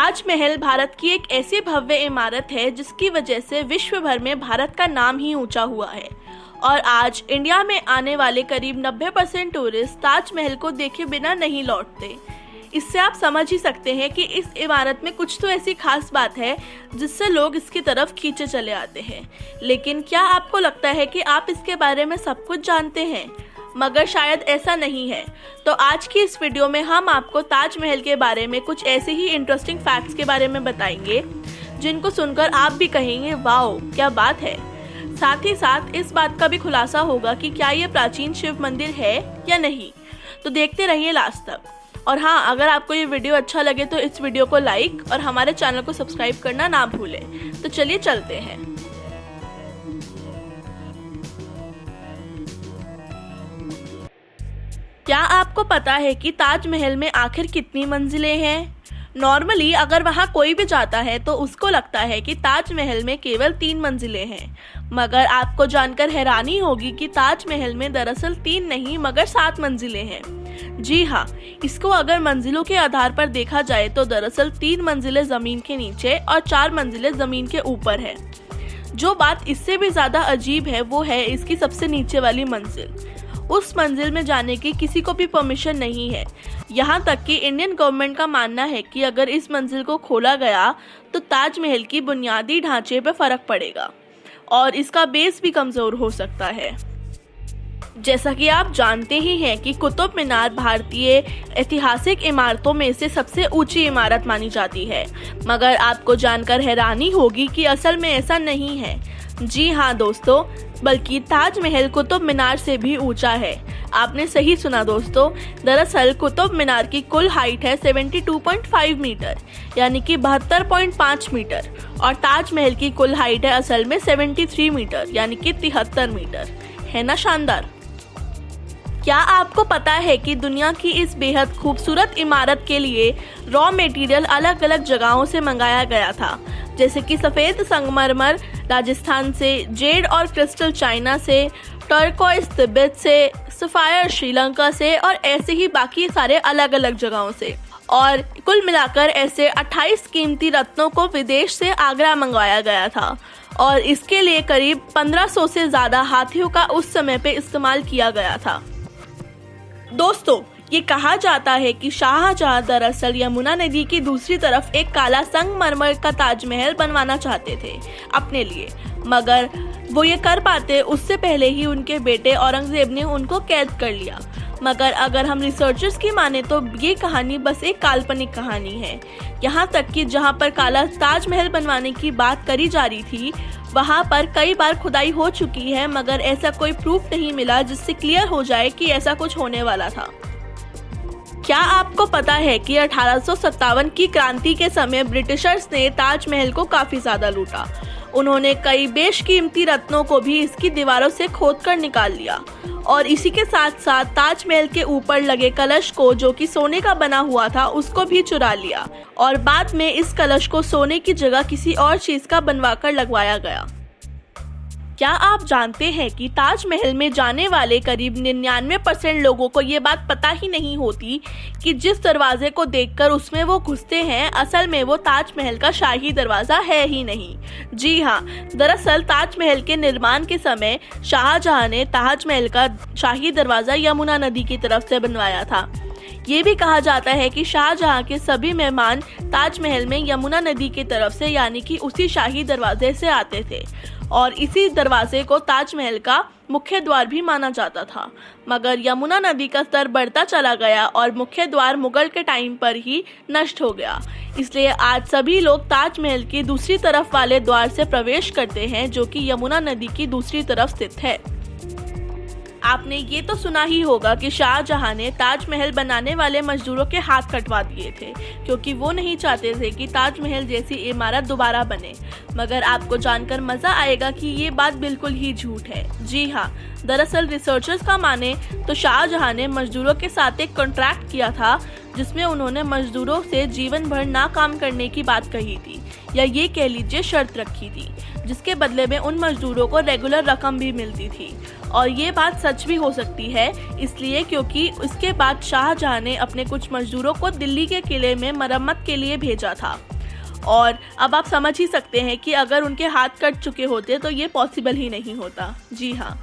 ताजमहल भारत की एक ऐसी भव्य इमारत है जिसकी वजह से विश्व भर में भारत का नाम ही ऊंचा हुआ है और आज इंडिया में आने वाले करीब 90% टूरिस्ट ताजमहल को देखे बिना नहीं लौटते। इससे आप समझ ही सकते हैं कि इस इमारत में कुछ तो ऐसी खास बात है जिससे लोग इसकी तरफ खींचे चले आते हैं। लेकिन क्या आपको लगता है कि आप इसके बारे में सब कुछ जानते हैं? मगर शायद ऐसा नहीं है। तो आज की इस वीडियो में हम आपको ताजमहल के बारे में कुछ ऐसे ही इंटरेस्टिंग फैक्ट्स के बारे में बताएंगे जिनको सुनकर आप भी कहेंगे वाओ क्या बात है। साथ ही साथ इस बात का भी खुलासा होगा कि क्या ये प्राचीन शिव मंदिर है या नहीं। तो देखते रहिए लास्ट तक। और हाँ, अगर आपको ये वीडियो अच्छा लगे तो इस वीडियो को लाइक और हमारे चैनल को सब्सक्राइब करना ना भूलें। तो चलिए चलते हैं। क्या आपको पता है कि ताजमहल में आखिर कितनी मंजिलें हैं? नॉर्मली अगर वहाँ कोई भी जाता है तो उसको लगता है कि ताजमहल में केवल 3 मंजिलें हैं, मगर आपको जानकर हैरानी होगी कि ताजमहल में दरअसल 3 नहीं मगर 7 मंजिलें हैं। जी हाँ, इसको अगर मंजिलों के आधार पर देखा जाए तो दरअसल 3 मंजिलें जमीन के नीचे और 4 मंजिलें जमीन के ऊपर है। जो बात इससे भी ज्यादा अजीब है वो है इसकी सबसे नीचे वाली मंजिल। उस मंजिल में जाने की किसी को भी परमिशन नहीं है। यहाँ तक कि इंडियन गवर्नमेंट का मानना है कि अगर इस मंजिल को खोला गया तो ताजमहल की बुनियादी ढांचे पर फर्क पड़ेगा और इसका बेस भी कमजोर हो सकता है। जैसा कि आप जानते ही हैं कि कुतुब मीनार भारतीय ऐतिहासिक इमारतों में से सबसे ऊंची इमारत मानी जाती है, मगर आपको जानकर हैरानी होगी कि असल में ऐसा नहीं है। जी हाँ दोस्तों, बल्कि ताजमहल कुतुब मीनार से भी ऊंचा है। आपने सही सुना दोस्तों, दरअसल कुतुब मीनार की कुल हाइट है 72.5 मीटर यानी कि 72.5 मीटर और ताजमहल की कुल हाइट है असल में 73 मीटर यानी कि 73 मीटर। है ना शानदार? क्या आपको पता है कि दुनिया की इस बेहद खूबसूरत इमारत के लिए रॉ मटेरियल अलग अलग जगहों से मंगाया गया था, जैसे कि सफ़ेद संगमरमर राजस्थान से, जेड और क्रिस्टल चाइना से, टर्कोइज तिब्बत से, सफ़ायर श्रीलंका से और ऐसे ही बाकी सारे अलग अलग जगहों से। और कुल मिलाकर ऐसे 28 कीमती रत्नों को विदेश से आगरा मंगवाया गया था और इसके लिए करीब 1500 से ज़्यादा हाथियों का उस समय पे इस्तेमाल किया गया था। दोस्तों, ये कहा जाता है कि शाहजहां दरअसल यमुना नदी की दूसरी तरफ एक काला संगमरमर का ताजमहल बनवाना चाहते थे अपने लिए, मगर वो ये कर पाते उससे पहले ही उनके बेटे औरंगजेब ने उनको कैद कर लिया। मगर अगर हम रिसर्चर्स की माने तो ये कहानी बस एक काल्पनिक कहानी है। यहाँ तक कि जहाँ पर काला ताजमहल बनवाने की बात करी जा रही थी वहाँ पर कई बार खुदाई हो चुकी है, मगर ऐसा कोई प्रूफ नहीं मिला जिससे क्लियर हो जाए कि ऐसा कुछ होने वाला था। क्या आपको पता है कि 1857 की क्रांति के समय ब्रिटिशर्स ने ताजमहल को काफी ज्यादा लूटा। उन्होंने कई बेशकीमती रत्नों को भी इसकी दीवारों से खोदकर निकाल लिया और इसी के साथ साथ ताजमहल के ऊपर लगे कलश को, जो कि सोने का बना हुआ था, उसको भी चुरा लिया और बाद में इस कलश को सोने की जगह किसी और चीज का बनवाकर लगवाया गया। क्या आप जानते हैं कि ताजमहल में जाने वाले करीब 99% लोगों को ये बात पता ही नहीं होती कि जिस दरवाजे को देखकर उसमें वो घुसते हैं असल में वो ताजमहल का शाही दरवाजा है ही नहीं। जी हाँ, दरअसल ताजमहल के निर्माण के समय शाहजहां ने ताजमहल का शाही दरवाजा यमुना नदी की तरफ से बनवाया था। ये भी कहा जाता है कि शाहजहां के सभी मेहमान ताजमहल में यमुना नदी की तरफ से यानी कि उसी शाही दरवाजे से आते थे और इसी दरवाजे को ताजमहल का मुख्य द्वार भी माना जाता था। मगर यमुना नदी का स्तर बढ़ता चला गया और मुख्य द्वार मुगल के टाइम पर ही नष्ट हो गया, इसलिए आज सभी लोग ताजमहल की दूसरी तरफ वाले द्वार से प्रवेश करते हैं जो कि यमुना नदी की दूसरी तरफ स्थित है। आपने ये तो सुना ही होगा कि शाहजहां ने ताजमहल बनाने वाले मजदूरों के हाथ कटवा दिए थे क्योंकि वो नहीं चाहते थे कि ताजमहल जैसी इमारत दोबारा बने। मगर आपको जानकर मजा आएगा कि ये बात बिल्कुल ही झूठ है। जी हाँ, दरअसल रिसर्चर्स का माने तो शाहजहां ने मजदूरों के साथ एक कॉन्ट्रैक्ट किया था जिसमें उन्होंने मजदूरों से जीवन भर ना काम करने की बात कही थी, या ये कह लीजिए शर्त रखी थी, जिसके बदले में उन मजदूरों को रेगुलर रकम भी मिलती थी। और ये बात सच भी हो सकती है इसलिए क्योंकि इसके बाद शाहजहां ने अपने कुछ मजदूरों को दिल्ली के किले में मरम्मत के लिए भेजा था। और अब आप समझ ही सकते हैं कि अगर उनके हाथ कट चुके होते तो ये पॉसिबल ही नहीं होता। जी हाँ,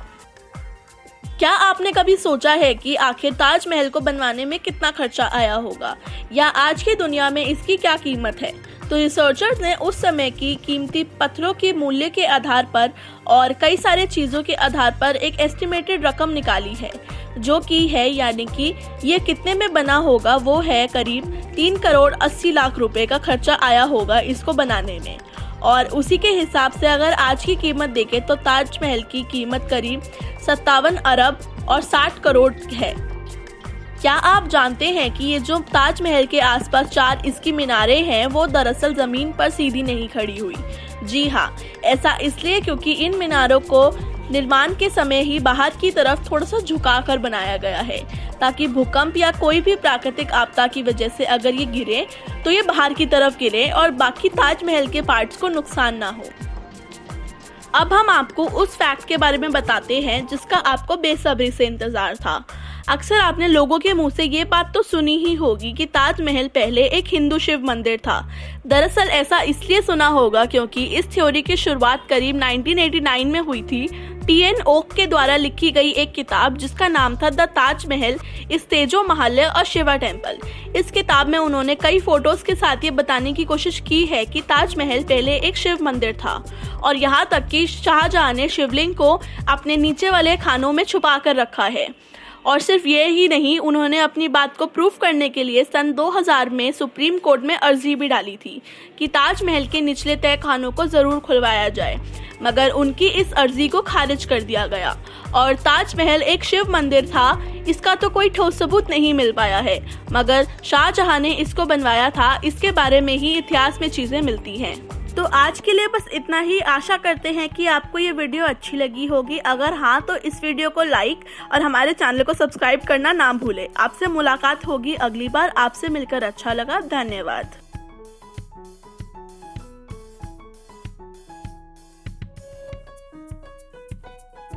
क्या आपने कभी सोचा है कि आखिर ताजमहल को बनवाने में कितना खर्चा आया होगा या आज की दुनिया में इसकी क्या कीमत है? तो रिसर्चर्स ने उस समय की कीमती पत्थरों के मूल्य के आधार पर और कई सारे चीज़ों के आधार पर एक एस्टिमेटेड रकम निकाली है, जो कि है यानी कि ये कितने में बना होगा वो है करीब 3 करोड़ 80 लाख रुपए का खर्चा आया होगा इसको बनाने में। और उसी के हिसाब से अगर आज की कीमत देखें तो ताजमहल की कीमत करीब 57 अरब और 60 करोड़ है। क्या आप जानते हैं कि ये जो ताजमहल के आसपास 4 इसकी मीनारें हैं वो दरअसल ज़मीन पर सीधी नहीं खड़ी हुई? जी हाँ, ऐसा इसलिए क्योंकि इन मीनारों को निर्माण के समय ही बाहर की तरफ थोड़ा सा झुकाकर बनाया गया है, ताकि भूकंप या कोई भी प्राकृतिक आपदा की वजह से अगर ये गिरे तो ये बाहर की तरफ गिरे और बाकी ताजमहल के पार्ट्स को नुकसान ना हो। अब हम आपको उस फैक्ट के बारे में बताते हैं जिसका आपको बेसब्री से इंतजार था। अक्सर आपने लोगों के मुंह से ये बात तो सुनी ही होगी कि ताजमहल पहले एक हिंदू शिव मंदिर था। दरअसल ऐसा इसलिए सुना होगा क्योंकि इस थ्योरी की शुरुआत करीब 1989 में हुई थी टी.एन. ओक के द्वारा लिखी गई एक किताब जिसका नाम था द ताजमहल इस तेजो महल और शिवा टेम्पल। इस किताब में उन्होंने कई फोटोज के साथ ये बताने की कोशिश की है कि ताजमहल पहले एक शिव मंदिर था और यहाँ तक कि शाहजहां ने शिवलिंग को अपने नीचे वाले खानों में छुपा कर रखा है। और सिर्फ ये ही नहीं, उन्होंने अपनी बात को प्रूफ करने के लिए सन 2000 में सुप्रीम कोर्ट में अर्जी भी डाली थी कि ताजमहल के निचले तय खानों को ज़रूर खुलवाया जाए, मगर उनकी इस अर्जी को खारिज कर दिया गया और ताजमहल एक शिव मंदिर था इसका तो कोई ठोस सबूत नहीं मिल पाया है, मगर शाहजहां ने इसको बनवाया था इसके बारे में ही इतिहास में चीज़ें मिलती हैं। तो आज के लिए बस इतना ही। आशा करते हैं कि आपको ये वीडियो अच्छी लगी होगी। अगर हाँ तो इस वीडियो को लाइक और हमारे चैनल को सब्सक्राइब करना ना भूलें। आपसे मुलाकात होगी अगली बार। आपसे मिलकर अच्छा लगा। धन्यवाद।